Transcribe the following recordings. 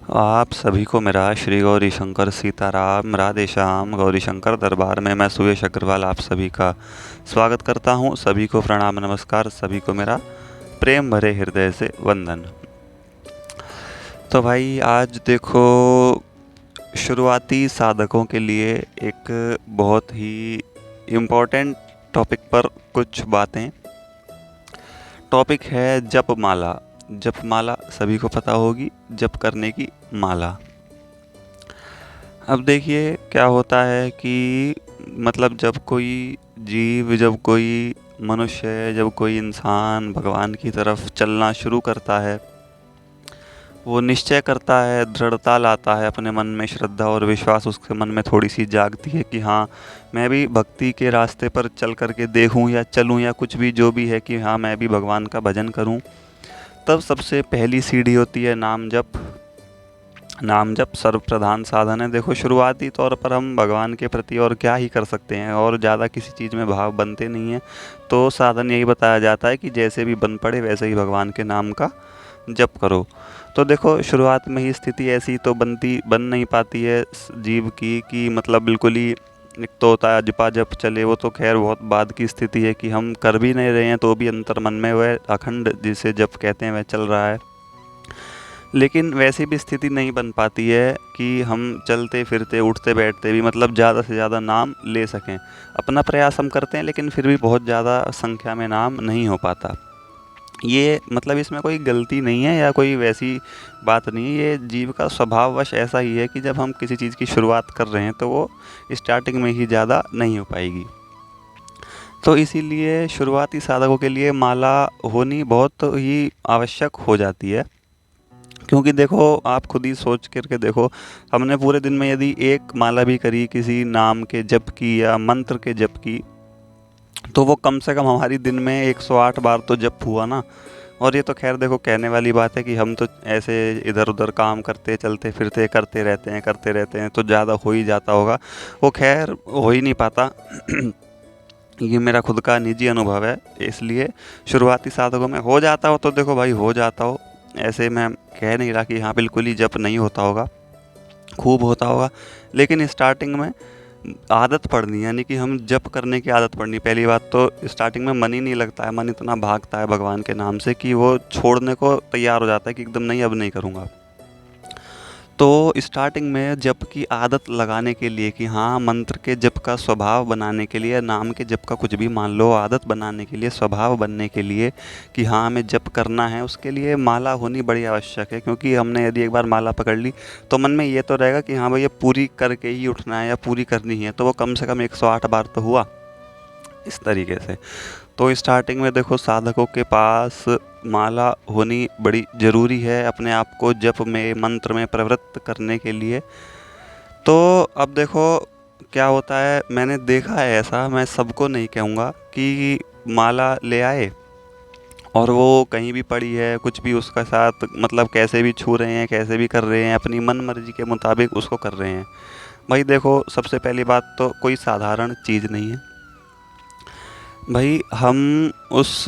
आप सभी को मेरा श्री गौरी शंकर सीताराम राधे श्याम गौरी शंकर दरबार में मैं सुयश अग्रवाल आप सभी का स्वागत करता हूँ। सभी को प्रणाम नमस्कार, सभी को मेरा प्रेम भरे हृदय से वंदन। तो भाई आज देखो, शुरुआती साधकों के लिए एक बहुत ही इम्पोर्टेंट टॉपिक पर कुछ बातें। टॉपिक है जप माला। जप माला सभी को पता होगी, जप करने की माला। अब देखिए क्या होता है कि मतलब जब कोई जीव, जब कोई मनुष्य, जब कोई इंसान भगवान की तरफ चलना शुरू करता है, वो निश्चय करता है, दृढ़ता लाता है अपने मन में, श्रद्धा और विश्वास उसके मन में थोड़ी सी जागती है कि हाँ, मैं भी भक्ति के रास्ते पर चल करके देखूं या चलूं या कुछ भी जो भी है कि हाँ मैं भी भगवान का भजन करूं। तब सबसे पहली सीढ़ी होती है नाम जप। नाम जप सर्वप्रधान साधन है। देखो, शुरुआती तौर पर हम भगवान के प्रति और क्या ही कर सकते हैं, और ज़्यादा किसी चीज़ में भाव बनते नहीं हैं। तो साधन यही बताया जाता है कि जैसे भी बन पड़े वैसे ही भगवान के नाम का जप करो। तो देखो, शुरुआत में ही स्थिति ऐसी तो बन नहीं पाती है जीव की कि मतलब बिल्कुल ही, एक तो होता है जपा जप चले, वो तो खैर बहुत बाद की स्थिति है कि हम कर भी नहीं रहे हैं तो भी अंतर मन में वह अखंड जिसे जप कहते हैं वह चल रहा है। लेकिन वैसी भी स्थिति नहीं बन पाती है कि हम चलते फिरते उठते बैठते भी मतलब ज़्यादा से ज़्यादा नाम ले सकें। अपना प्रयास हम करते हैं लेकिन फिर भी बहुत ज़्यादा संख्या में नाम नहीं हो पाता। ये मतलब इसमें कोई गलती नहीं है या कोई वैसी बात नहीं है, ये जीव का स्वभाववश ऐसा ही है कि जब हम किसी चीज़ की शुरुआत कर रहे हैं तो वो स्टार्टिंग में ही ज़्यादा नहीं हो पाएगी। तो इसीलिए शुरुआती साधकों के लिए माला होनी बहुत ही आवश्यक हो जाती है। क्योंकि देखो, आप खुद ही सोच करके देखो, हमने पूरे दिन में यदि एक माला भी करी किसी नाम के जप की या मंत्र के जप की, तो वो कम से कम हमारी दिन में 108 बार तो जप हुआ ना। और ये तो खैर देखो कहने वाली बात है कि हम तो ऐसे इधर उधर काम करते चलते फिरते करते रहते हैं तो ज़्यादा हो ही जाता होगा। वो खैर हो ही नहीं पाता। ये मेरा खुद का निजी अनुभव है, इसलिए शुरुआती साधकों में हो जाता हो तो देखो भाई हो जाता हो। ऐसे मैं कह नहीं रहा कि हाँ बिल्कुल ही जप नहीं होता होगा, खूब होता होगा। लेकिन स्टार्टिंग में आदत पड़नी, यानी कि हम जप करने की आदत पड़नी। पहली बात तो स्टार्टिंग में मन ही नहीं लगता है, मन इतना भागता है भगवान के नाम से कि वो छोड़ने को तैयार हो जाता है कि एकदम नहीं, अब नहीं करूँगा। तो स्टार्टिंग में जप की आदत लगाने के लिए कि हाँ, मंत्र के जप का स्वभाव बनाने के लिए, नाम के जप का कुछ भी मान लो, आदत बनाने के लिए, स्वभाव बनने के लिए कि हाँ हमें जप करना है, उसके लिए माला होनी बड़ी आवश्यक है। क्योंकि हमने यदि एक बार माला पकड़ ली तो मन में ये तो रहेगा कि हाँ भाई ये पूरी करके ही उठना है या पूरी करनी है, तो वो कम से कम 108 बार तो हुआ इस तरीके से। तो स्टार्टिंग में देखो साधकों के पास माला होनी बड़ी ज़रूरी है अपने आप को जप में, मंत्र में प्रवृत्त करने के लिए। तो अब देखो क्या होता है, मैंने देखा है ऐसा, मैं सबको नहीं कहूँगा कि माला ले आए और वो कहीं भी पड़ी है, कुछ भी उसका साथ मतलब कैसे भी छू रहे हैं, कैसे भी कर रहे हैं, अपनी मन मर्जी के मुताबिक उसको कर रहे हैं। भाई देखो, सबसे पहली बात तो कोई साधारण चीज़ नहीं है भाई। हम उस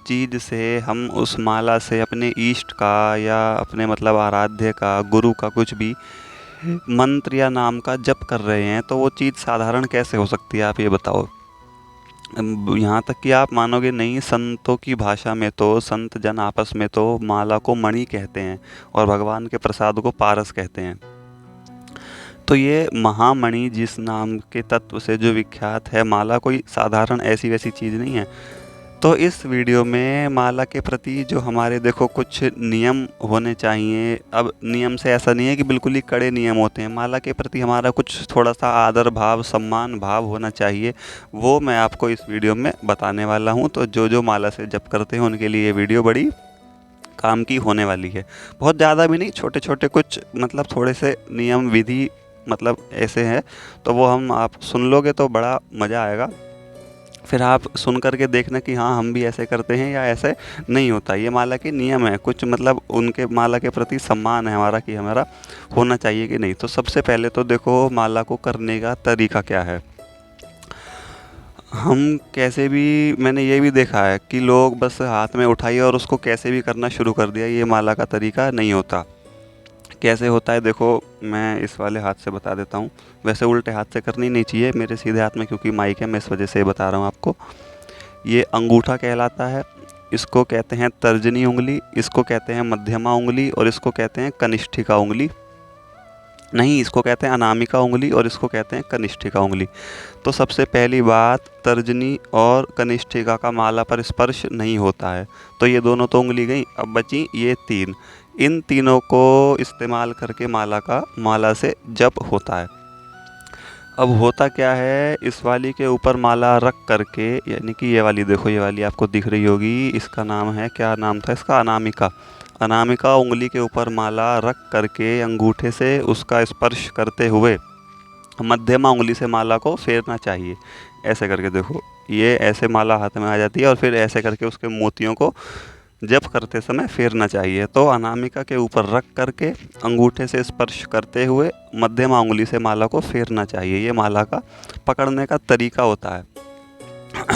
चीज़ से, हम उस माला से अपने इष्ट का या अपने मतलब आराध्य का, गुरु का कुछ भी मंत्र या नाम का जप कर रहे हैं, तो वो चीज़ साधारण कैसे हो सकती है, आप ये बताओ। यहाँ तक कि आप मानोगे नहीं, संतों की भाषा में तो, संत जन आपस में तो माला को मणि कहते हैं और भगवान के प्रसाद को पारस कहते हैं। तो ये महामणि जिस नाम के तत्व से जो विख्यात है, माला कोई साधारण ऐसी वैसी चीज़ नहीं है। तो इस वीडियो में माला के प्रति जो हमारे देखो कुछ नियम होने चाहिए। अब नियम से ऐसा नहीं है कि बिल्कुल ही कड़े नियम होते हैं, माला के प्रति हमारा कुछ थोड़ा सा आदर भाव, सम्मान भाव होना चाहिए। वो मैं आपको इस वीडियो में बताने वाला हूँ। तो जो जो माला से जप करते हैं उनके लिए ये वीडियो बड़ी काम की होने वाली है। बहुत ज़्यादा भी नहीं, छोटे छोटे कुछ मतलब थोड़े से नियम विधि मतलब ऐसे हैं, तो वो हम आप सुन लोगे तो बड़ा मज़ा आएगा। फिर आप सुन कर के देखना कि हाँ हम भी ऐसे करते हैं या ऐसे नहीं होता। ये माला के नियम है कुछ, मतलब उनके माला के प्रति सम्मान है हमारा कि हमारा होना चाहिए कि नहीं। तो सबसे पहले तो देखो माला को करने का तरीका क्या है। हम कैसे भी, मैंने ये भी देखा है कि लोग बस हाथ में उठाइए और उसको कैसे भी करना शुरू कर दिया, ये माला का तरीका नहीं होता। कैसे होता है देखो, मैं इस वाले हाथ से बता देता हूँ। वैसे उल्टे हाथ से करनी नहीं चाहिए, मेरे सीधे हाथ में क्योंकि माइक है मैं इस वजह से बता रहा हूँ आपको। ये अंगूठा कहलाता है, इसको कहते हैं तर्जनी उंगली, इसको कहते हैं मध्यमा उंगली, और इसको कहते हैं कनिष्ठिका उंगली। नहीं, इसको कहते हैं अनामिका उंगली और इसको कहते हैं कनिष्ठिका उंगली। तो सबसे पहली बात, तर्जनी और कनिष्ठिका का माला पर स्पर्श नहीं होता है। तो ये दोनों तो उंगली गई, अब बची ये तीन। इन तीनों को इस्तेमाल करके माला से जप होता है। अब होता क्या है, इस वाली के ऊपर माला रख करके, यानी कि ये वाली देखो, ये वाली आपको दिख रही होगी, इसका नाम है, क्या नाम था इसका, अनामिका। अनामिका उंगली के ऊपर माला रख करके अंगूठे से उसका स्पर्श करते हुए मध्यमा उंगली से माला को फेरना चाहिए। ऐसे करके देखो, ये ऐसे माला हाथ में आ जाती है और फिर ऐसे करके उसके मोतियों को जप करते समय फेरना चाहिए। तो अनामिका के ऊपर रख करके अंगूठे से स्पर्श करते हुए मध्यमा उंगली से माला को फेरना चाहिए। ये माला का पकड़ने का तरीका होता है।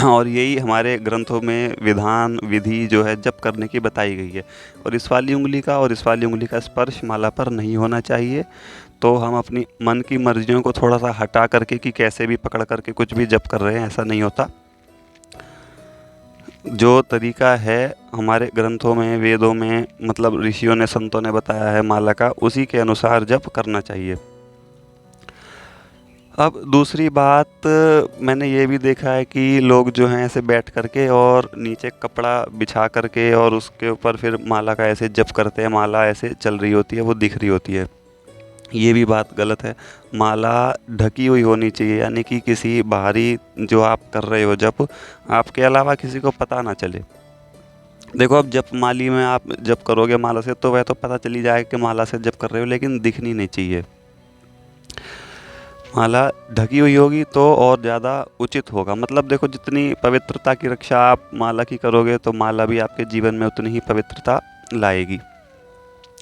और यही हमारे ग्रंथों में विधान विधि जो है जप करने की बताई गई है। और इस वाली उंगली का और इस वाली उंगली का स्पर्श माला पर नहीं होना चाहिए। तो हम अपनी मन की मर्जियों को थोड़ा सा हटा करके कि कैसे भी पकड़ करके कुछ भी जप कर रहे हैं, ऐसा नहीं होता। जो तरीका है हमारे ग्रंथों में, वेदों में, मतलब ऋषियों ने, संतों ने बताया है माला का, उसी के अनुसार जप करना चाहिए। अब दूसरी बात, मैंने ये भी देखा है कि लोग जो हैं ऐसे बैठ करके और नीचे कपड़ा बिछा करके और उसके ऊपर फिर माला का ऐसे जप करते हैं, माला ऐसे चल रही होती है, वो दिख रही होती है। ये भी बात गलत है। माला ढकी हुई होनी चाहिए, यानी कि किसी बाहरी जो आप कर रहे हो जप, आपके अलावा किसी को पता ना चले। देखो, अब जप माली में आप जप करोगे माला से तो वह तो पता चली जाएगा कि माला से जप कर रहे हो, लेकिन दिखनी नहीं चाहिए। माला ढकी हुई होगी तो और ज़्यादा उचित होगा। मतलब देखो, जितनी पवित्रता की रक्षा आप माला की करोगे तो माला भी आपके जीवन में उतनी ही पवित्रता लाएगी।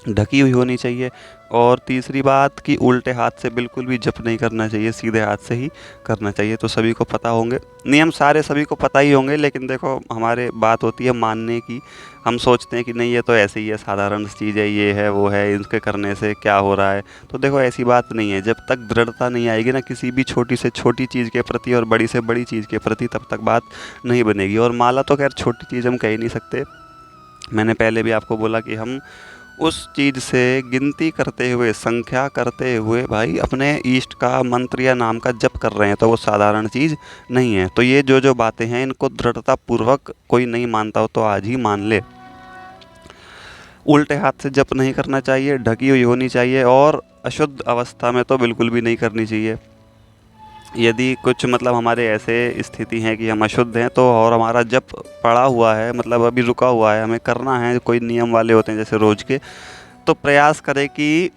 ढकी हुई होनी चाहिए। और तीसरी बात कि उल्टे हाथ से बिल्कुल भी जप नहीं करना चाहिए, सीधे हाथ से ही करना चाहिए। तो सभी को पता होंगे नियम, सारे सभी को पता ही होंगे, लेकिन देखो हमारे बात होती है मानने की। हम सोचते हैं कि नहीं, ये तो ऐसे ही है, साधारण चीज़ है, ये है वो है, इनके करने से क्या हो रहा है। तो देखो ऐसी बात नहीं है। जब तक दृढ़ता नहीं आएगी ना किसी भी छोटी से छोटी चीज़ के प्रति और बड़ी से बड़ी चीज़ के प्रति, तब तक बात नहीं बनेगी। और माला तो खैर छोटी चीज़ हम कह ही नहीं सकते। मैंने पहले भी आपको बोला कि हम उस चीज़ से गिनती करते हुए, संख्या करते हुए भाई अपने इष्ट का मंत्र या नाम का जप कर रहे हैं, तो वो साधारण चीज़ नहीं है। तो ये जो बातें हैं, इनको दृढ़ता पूर्वक कोई नहीं मानता हो तो आज ही मान ले। उल्टे हाथ से जप नहीं करना चाहिए, ढकी हुई होनी चाहिए, और अशुद्ध अवस्था में तो बिल्कुल भी नहीं करनी चाहिए। यदि कुछ मतलब हमारे ऐसे स्थिति है कि हम अशुद्ध हैं तो, और हमारा जप पड़ा हुआ है, मतलब अभी रुका हुआ है, हमें करना है, कोई नियम वाले होते हैं जैसे रोज़ के, तो प्रयास करें कि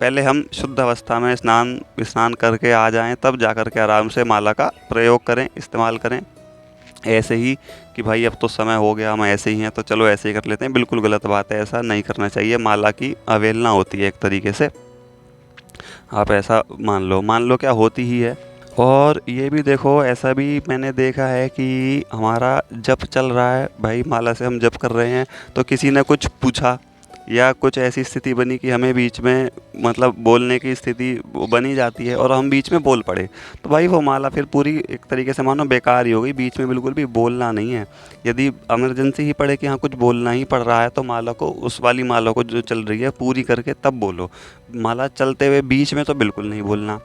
पहले हम शुद्ध अवस्था में स्नान करके आ जाएं, तब जा कर के आराम से माला का प्रयोग करें, इस्तेमाल करें। ऐसे ही कि भाई अब तो समय हो गया, हम ऐसे ही हैं तो चलो ऐसे ही कर लेते हैं, बिल्कुल गलत बात है, ऐसा नहीं करना चाहिए। माला की अवहेलना होती है एक तरीके से, आप ऐसा मान लो क्या होती ही है। और ये भी देखो, ऐसा भी मैंने देखा है कि हमारा जप चल रहा है भाई, माला से हम जप कर रहे हैं, तो किसी ने कुछ पूछा या कुछ ऐसी स्थिति बनी कि हमें बीच में मतलब बोलने की स्थिति बनी जाती है और हम बीच में बोल पड़े, तो भाई वो माला फिर पूरी एक तरीके से मानो बेकार ही हो गई। बीच में बिल्कुल भी बोलना नहीं है। यदि इमरजेंसी ही पड़े कि हाँ कुछ बोलना ही पड़ रहा है, तो माला को, उस वाली माला को जो चल रही है पूरी करके तब बोलो। माला चलते हुए बीच में तो बिल्कुल नहीं बोलना।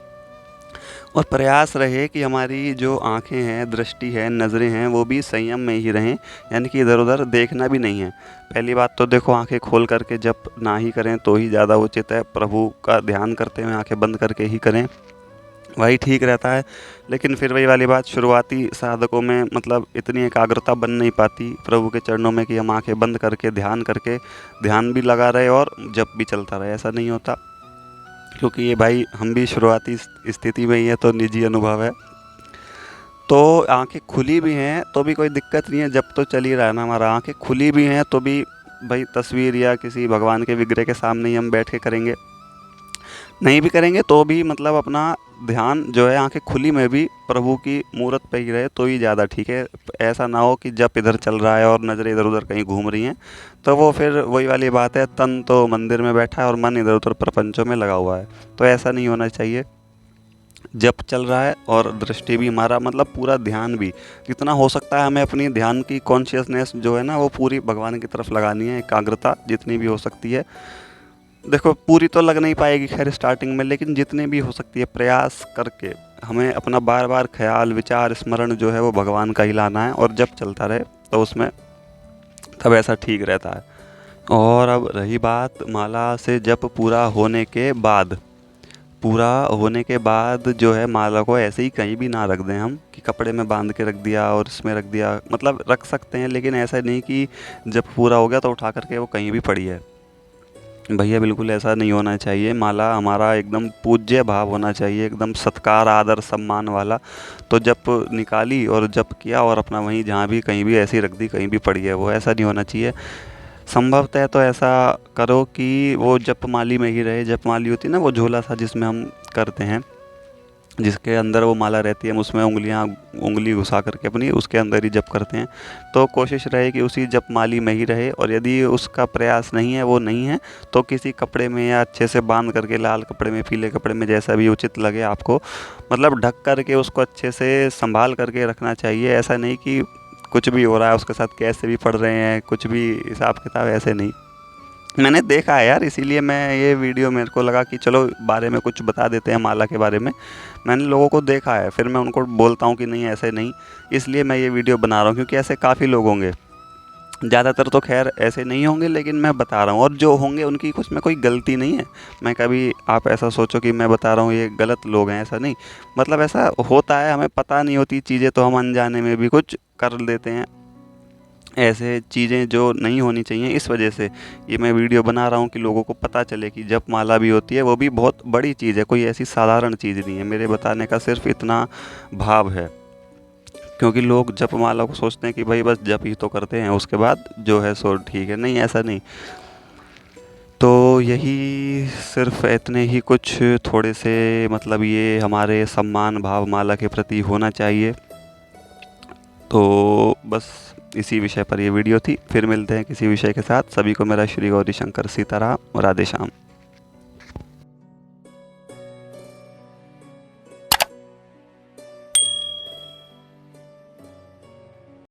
और प्रयास रहे कि हमारी जो आँखें हैं, दृष्टि है, नज़रें हैं, वो भी संयम में ही रहें, यानी कि इधर उधर देखना भी नहीं है। पहली बात तो देखो, आंखें खोल करके जप ना ही करें तो ही ज़्यादा उचित है। प्रभु का ध्यान करते हुए आंखें बंद करके ही करें, वही ठीक रहता है। लेकिन फिर वही वाली बात, शुरुआती साधकों में मतलब इतनी एकाग्रता बन नहीं पाती प्रभु के चरणों में कि हम आंखें बंद करके ध्यान भी लगा रहे और जप भी चलता रहे, ऐसा नहीं होता। क्योंकि ये भाई हम भी शुरुआती स्थिति में ही है, तो निजी अनुभव है। तो आंखें खुली भी हैं तो भी कोई दिक्कत नहीं है, जब तो चल ही रहा है ना हमारा। आंखें खुली भी हैं तो भी भाई तस्वीर या किसी भगवान के विग्रह के सामने ही हम बैठ के करेंगे। नहीं भी करेंगे तो भी मतलब अपना ध्यान जो है आंखें खुली में भी प्रभु की मूरत पे ही रहे तो ही ज़्यादा ठीक है। ऐसा ना हो कि जब इधर चल रहा है और नज़रें इधर उधर कहीं घूम रही हैं, तो वो फिर वही वाली बात है, तन तो मंदिर में बैठा है और मन इधर उधर प्रपंचों में लगा हुआ है। तो ऐसा नहीं होना चाहिए। जप चल रहा है और दृष्टि भी हमारा मतलब पूरा ध्यान भी जितना हो सकता है हमें अपनी ध्यान की कॉन्शियसनेस जो है ना वो पूरी भगवान की तरफ लगानी है, एकाग्रता जितनी भी हो सकती है। देखो पूरी तो लग नहीं पाएगी खैर स्टार्टिंग में, लेकिन जितनी भी हो सकती है प्रयास करके हमें अपना बार बार ख्याल विचार स्मरण जो है वो भगवान का ही लाना है, और जब चलता रहे तो उसमें तब ऐसा ठीक रहता है। और अब रही बात माला से जप पूरा होने के बाद जो है माला को ऐसे ही कहीं भी ना रख दें हम कि कपड़े में बांध के रख दिया और इसमें रख दिया, मतलब रख सकते हैं लेकिन ऐसा नहीं कि जब पूरा हो गया तो उठा करके वो कहीं भी पड़ी है। भैया बिल्कुल ऐसा नहीं होना चाहिए। माला हमारा एकदम पूज्य भाव होना चाहिए, एकदम सत्कार आदर सम्मान वाला। तो जब निकाली और जब किया और अपना वहीं जहाँ भी कहीं भी ऐसी रख दी, कहीं भी पड़ी है, वो ऐसा नहीं होना चाहिए। संभवतः तो ऐसा करो कि वो जपमाली में ही रहे। जपमाली होती है ना वो झोला सा जिसमें हम करते हैं, जिसके अंदर वो माला रहती है, हम उसमें उंगली घुसा करके अपनी उसके अंदर ही जप करते हैं। तो कोशिश रहे कि उसी जपमाली में ही रहे, और यदि उसका प्रयास नहीं है, वो नहीं है, तो किसी कपड़े में या अच्छे से बांध करके लाल कपड़े में पीले कपड़े में जैसा भी उचित लगे आपको, मतलब ढक करके उसको अच्छे से संभाल करके रखना चाहिए। ऐसा नहीं कि कुछ भी हो रहा है उसके साथ, कैसे भी पढ़ रहे हैं, कुछ भी हिसाब किताब, ऐसे नहीं। मैंने देखा है यार, इसीलिए मैं ये वीडियो मेरे को लगा कि चलो बारे में कुछ बता देते हैं माला के बारे में। मैंने लोगों को देखा है, फिर मैं उनको बोलता हूँ कि नहीं ऐसे नहीं, इसलिए मैं ये वीडियो बना रहा हूँ क्योंकि ऐसे काफ़ी लोग होंगे। ज़्यादातर तो खैर ऐसे नहीं होंगे, लेकिन मैं बता रहा हूँ, और जो होंगे उनकी उसमें कोई गलती नहीं है। मैं कभी आप ऐसा सोचो कि मैं बता रहा हूँ ये गलत लोग हैं, ऐसा नहीं। मतलब ऐसा होता है, हमें पता नहीं होती चीज़ें तो हम अनजाने में भी कुछ कर देते हैं, ऐसे चीज़ें जो नहीं होनी चाहिए। इस वजह से ये मैं वीडियो बना रहा हूँ कि लोगों को पता चले कि जपमाला भी होती है, वो भी बहुत बड़ी चीज़ है, कोई ऐसी साधारण चीज़ नहीं है। मेरे बताने का सिर्फ इतना भाव है, क्योंकि लोग जपमाला को सोचते हैं कि भाई बस जप ही तो करते हैं, उसके बाद जो है सो ठीक है। नहीं, ऐसा नहीं। तो यही सिर्फ इतने ही कुछ थोड़े से मतलब ये हमारे सम्मान भाव माला के प्रति होना चाहिए। तो बस इसी विषय पर ये वीडियो थी। फिर मिलते हैं किसी विषय के साथ। सभी को मेरा श्री गौरी शंकर सीताराम, राधे श्याम।